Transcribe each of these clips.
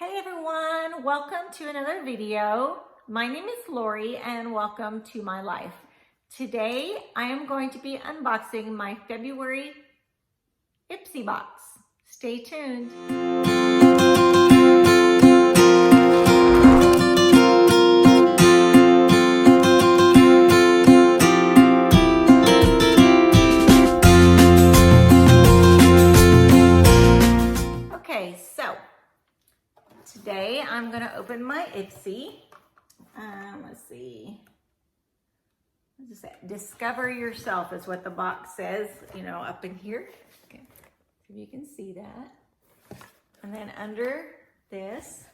Hey everyone, welcome to another video. My name is Lori and welcome to my life. Today I am going to be unboxing my February IPSY box. Stay tuned. Okay, so today I'm going to open my IPSY. Let's see. What does it say? Discover yourself is what the box says, you know, up in here. Okay, so you can see that. And then under this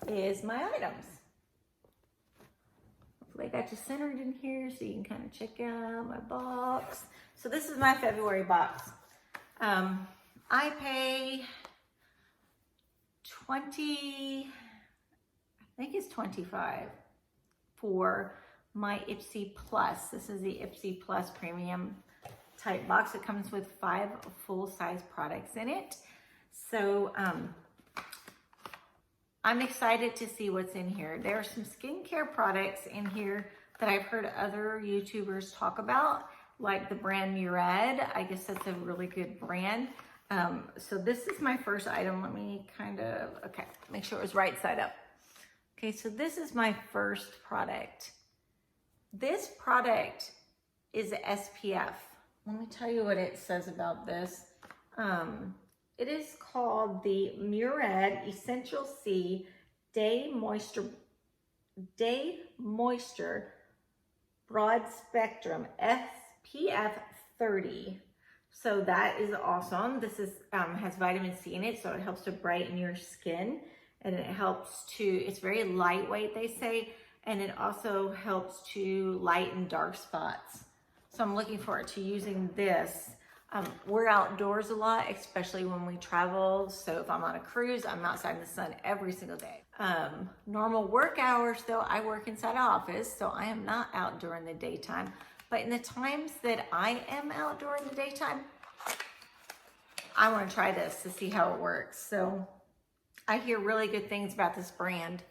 is my items. Hopefully I got you centered in here so you can kind of check out my box. So this is my February box. I pay I think it's 25 for my IPSY Plus. This is the IPSY Plus premium type box. It comes with 5 full-size products in it. So I'm excited to see what's in here. There are some skincare products in here that I've heard other YouTubers talk about, like the brand Murad. I guess that's a really good brand. So this is my first item. Let me okay, make sure it was right side up. Okay, so this is my first product. This product is SPF. Let me tell you what it says about this. It is called the Murad Essential C Day Moisture Broad Spectrum SPF 30. So that is awesome. This is has vitamin C in it, so it helps to brighten your skin, and it helps to, it's very lightweight, they say, and it also helps to lighten dark spots. So I'm looking forward to using this. We're outdoors a lot, especially when we travel. So if I'm on a cruise, I'm outside in the sun every single day. Normal work hours though, I work inside an office, so I am not out during the daytime. But in the times that I am out during the daytime, I want to try this to see how it works. So I hear really good things about this brand.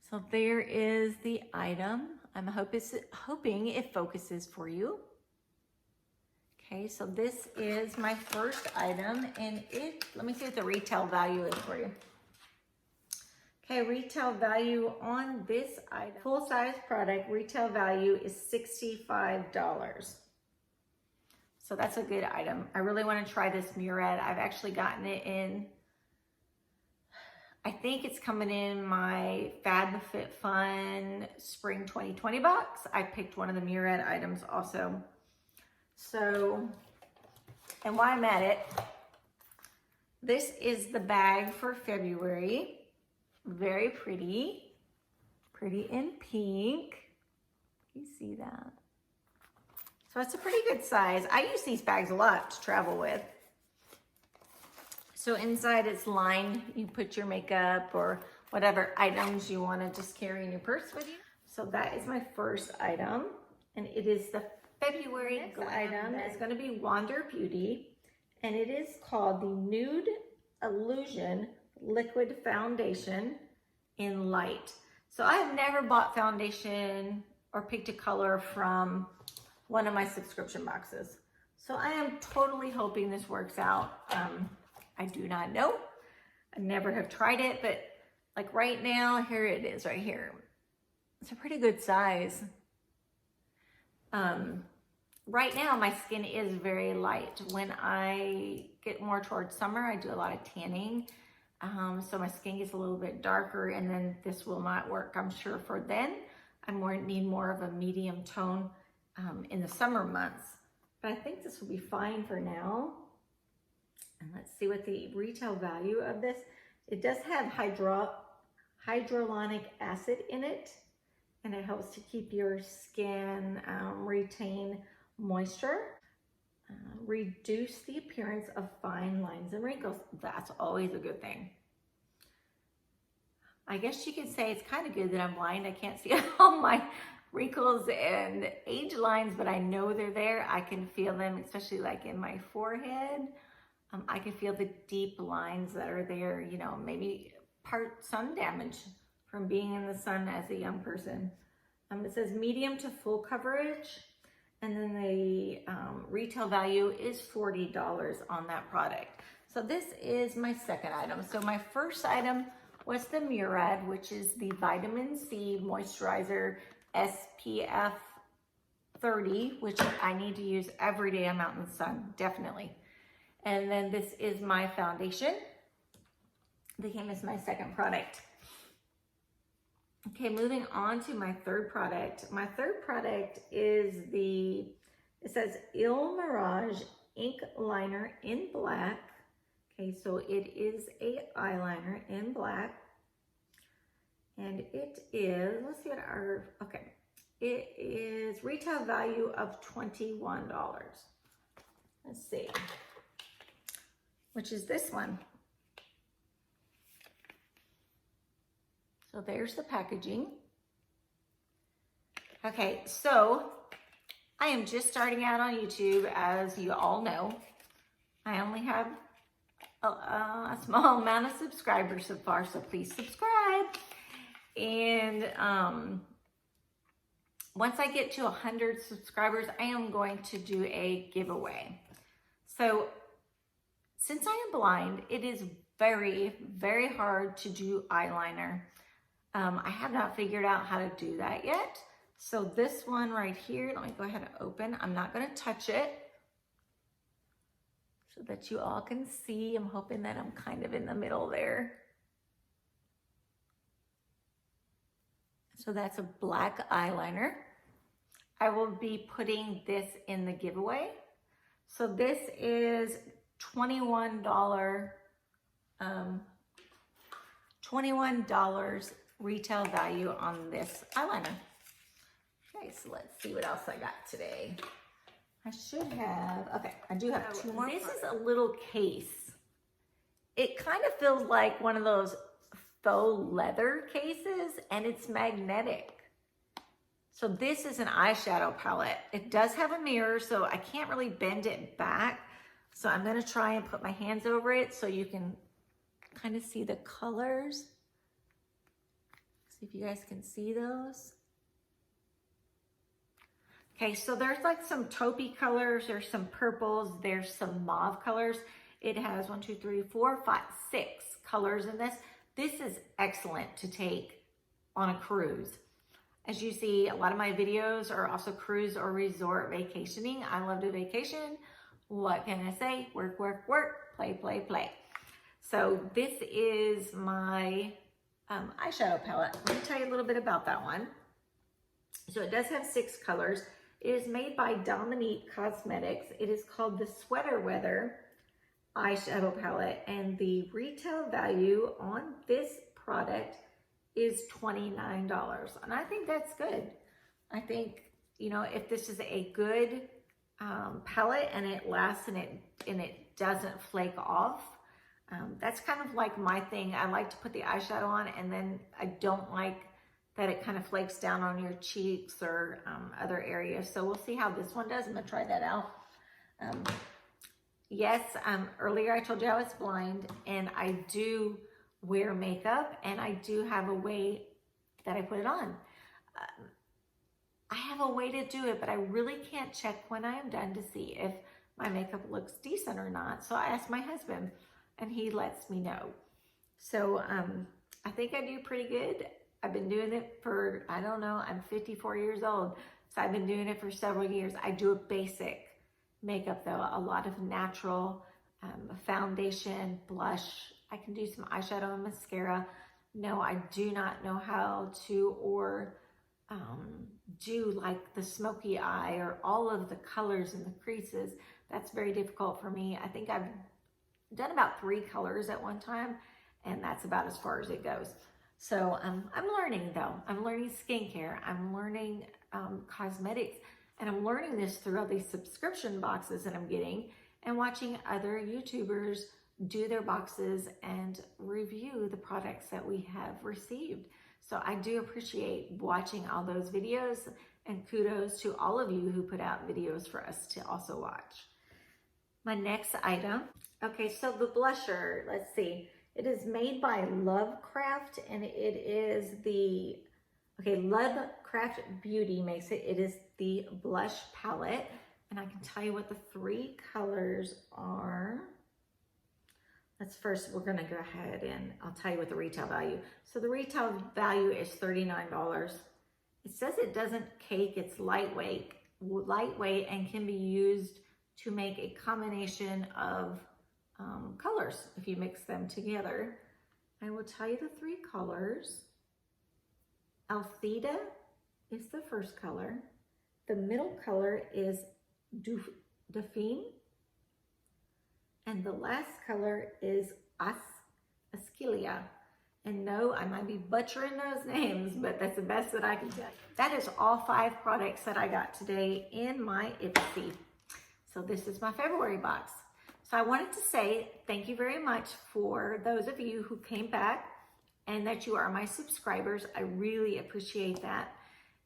So there is the item. I'm hoping it focuses for you. Okay, so this is my first item, and let me see what the retail value is for you. Okay, retail value on this item, full-size product, retail value is $65. So that's a good item. I really want to try this Murad. I've actually gotten it in, I think it's coming in my FABFITFUN Spring 2020 box. I picked one of the Murad items also. So, and while I'm at it, this is the bag for February. Very pretty in pink. You see that? So it's a pretty good size. I use these bags a lot to travel with. So inside it's lined. You put your makeup or whatever items you want to just carry in your purse with you. So that is my first item, and it is the February item. It's going to be Wander Beauty, and it is called the Nude Illusion Liquid Foundation in Light. So I have never bought foundation or picked a color from one of my subscription boxes. So I am totally hoping this works out. I do not know. I never have tried it, but like right now, here it is right here. It's a pretty good size. Right now, my skin is very light. When I get more towards summer, I do a lot of tanning. So my skin gets a little bit darker, and then this will not work, I'm sure, for then. I need more of a medium tone in the summer months. But I think this will be fine for now. And let's see what the retail value of this. It does have hyaluronic acid in it, and it helps to keep your skin retain moisture, reduce the appearance of fine lines and wrinkles. That's always a good thing. I guess you could say it's kind of good that I'm blind. I can't see all my wrinkles and age lines, but I know they're there. I can feel them, especially like in my forehead. I can feel the deep lines that are there, you know, maybe part sun damage from being in the sun as a young person. It says medium to full coverage, and then the retail value is $40 on that product. So this is my second item. So my first item was the Murad, which is the vitamin C moisturizer SPF 30, which I need to use every day I'm out in the sun, definitely. And then this is my foundation. That came as my second product. Okay, moving on to my third product. My third product is it says Il Mirage Ink Liner in black. Okay, so it is a eyeliner in black. And it is, let's see what it is retail value of $21. Let's see, which is this one. So there's the packaging. Okay, so I am just starting out on YouTube, as you all know. I only have a small amount of subscribers so far, so please subscribe. And once I get to 100 subscribers, I am going to do a giveaway. So since I am blind, it is very, very hard to do eyeliner. I have not figured out how to do that yet. So this one right here, let me go ahead and open. I'm not going to touch it so that you all can see. I'm hoping that I'm kind of in the middle there. So that's a black eyeliner. I will be putting this in the giveaway. So this is $21 retail value on this eyeliner. Okay, so let's see what else I got today. I should have, okay, I do have two more. This is a little case. It kind of feels like one of those faux leather cases, and it's magnetic. So this is an eyeshadow palette. It does have a mirror, so I can't really bend it back. So I'm gonna try and put my hands over it so you can kind of see the colors. See if you guys can see those. Okay, so there's like some taupey colors, there's some purples, there's some mauve colors. It has 1, 2, 3, 4, 5, 6 colors in this. This is excellent to take on a cruise. As you see, a lot of my videos are also cruise or resort vacationing. I love to vacation. What can I say? Work, work, work, play, play, play. So this is my eyeshadow palette. Let me tell you a little bit about that one. So it does have 6 colors. It is made by Dominique Cosmetics. It is called the Sweater Weather eyeshadow palette, and the retail value on this product is $29. And I think that's good. I think, you know, if this is a good palette and it lasts and it doesn't flake off, that's kind of like my thing. I like to put the eyeshadow on, and then I don't like that it kind of flakes down on your cheeks or other areas. So we'll see how this one does. I'm gonna try that out. Yes, earlier I told you I was blind, and I do wear makeup, and I do have a way that I put it on. I have a way to do it, but I really can't check when I am done to see if my makeup looks decent or not. So I asked my husband, and he lets me know. So I think I do pretty good. I've been doing it for, I don't know, I'm 54 years old. So I've been doing it for several years. I do a basic makeup though, a lot of natural foundation, blush. I can do some eyeshadow and mascara. No, I do not know how to do like the smoky eye or all of the colors and the creases. That's very difficult for me. I think I've done about 3 colors at one time, and that's about as far as it goes. So I'm learning though. I'm learning skincare. I'm learning cosmetics, and I'm learning this through all these subscription boxes that I'm getting and watching other YouTubers do their boxes and review the products that we have received. So I do appreciate watching all those videos, and kudos to all of you who put out videos for us to also watch. My next item, okay, so the blusher, let's see. It is made by Lovecraft, and it is the, okay, Lovecraft Beauty makes it. It is the blush palette, and I can tell you what the 3 colors are. We're gonna go ahead and I'll tell you what the retail value. So the retail value is $39. It says it doesn't cake, it's lightweight and can be used to make a combination of colors if you mix them together. I will tell you the 3 colors. Althea is the first color. The middle color is Dauphine. And the last color is Askelia. And no, I might be butchering those names, but that's the best that I can tell you. That is all 5 products that I got today in my IPSY. So this is my February box. So I wanted to say thank you very much for those of you who came back and that you are my subscribers. I really appreciate that.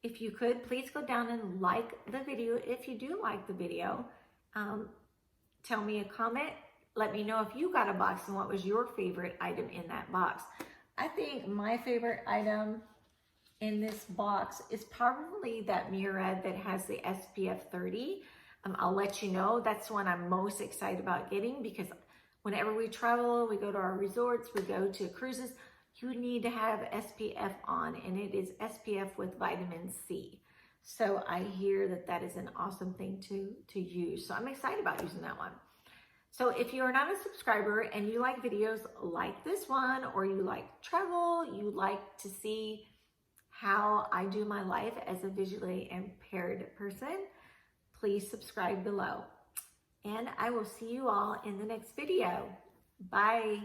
If you could, please go down and like the video if you do like the video. Tell me a comment. Let me know if you got a box and what was your favorite item in that box. I think my favorite item in this box is probably that Murad that has the SPF 30. I'll let you know. That's one I'm most excited about getting, because whenever we travel, we go to our resorts, we go to cruises, you need to have SPF on, and it is SPF with vitamin C. So I hear that that is an awesome thing to use. So I'm excited about using that one. So if you are not a subscriber and you like videos like this one, or you like travel, you like to see how I do my life as a visually impaired person, please subscribe below. And I will see you all in the next video. Bye.